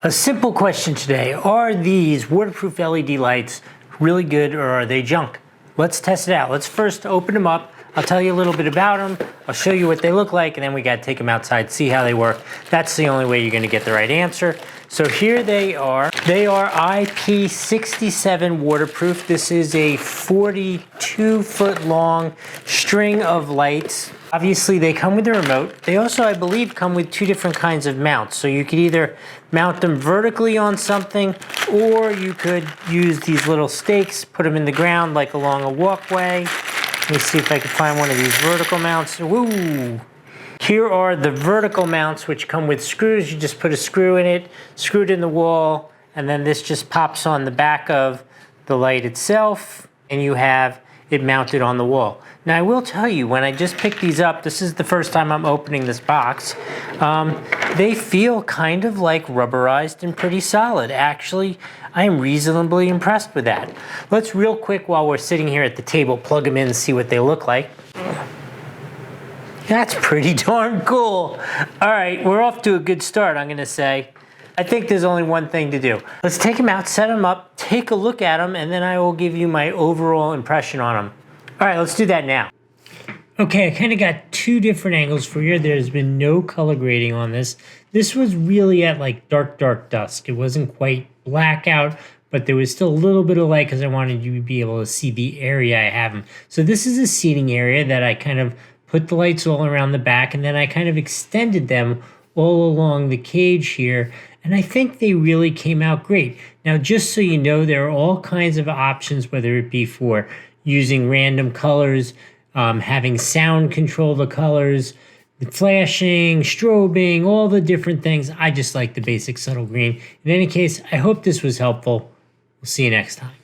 A simple question today. Are these waterproof LED lights really good or are they junk? Let's test it out. Let's first open them up. I'll tell you a little bit about them. I'll show you what they look like, and then we gotta take them outside, see how they work. That's the only way you're gonna get the right answer. So here they are. They are IP67 waterproof. This is a 42-foot long string of lights. Obviously, they come with a remote. They also, I believe, come with two different kinds of mounts. So you could either mount them vertically on something, or you could use these little stakes, put them in the ground like along a walkway. Let me see if I can find one of these vertical mounts. Woo! Here are the vertical mounts, which come with screws. You just put a screw in it, screw it in the wall, and then this just pops on the back of the light itself, and you have it mounted on the wall. Now I will tell you, when I just picked these up, this is the first time I'm opening this box, they feel kind of like rubberized and pretty solid. Actually, I am reasonably impressed with that. Let's real quick, while we're sitting here at the table, plug them in and see what they look like. That's pretty darn cool. All right, we're off to a good start, I'm gonna say. I think there's only one thing to do. Let's take them out, set them up, take a look at them, and then I will give you my overall impression on them. All right, let's do that now. Okay, I kind of got two different angles for you. There's been no color grading on this. This was really at like dark dusk. It wasn't quite blackout, but there was still a little bit of light because I wanted you to be able to see the area I have them. So this is a seating area that I kind of put the lights all around the back, and then I kind of extended them all along the cage here. And I think they really came out great. Now, just so you know, there are all kinds of options, whether it be for using random colors, having sound control the colors, the flashing, strobing, all the different things. I just like the basic subtle green. In any case, I hope this was helpful. We'll see you next time.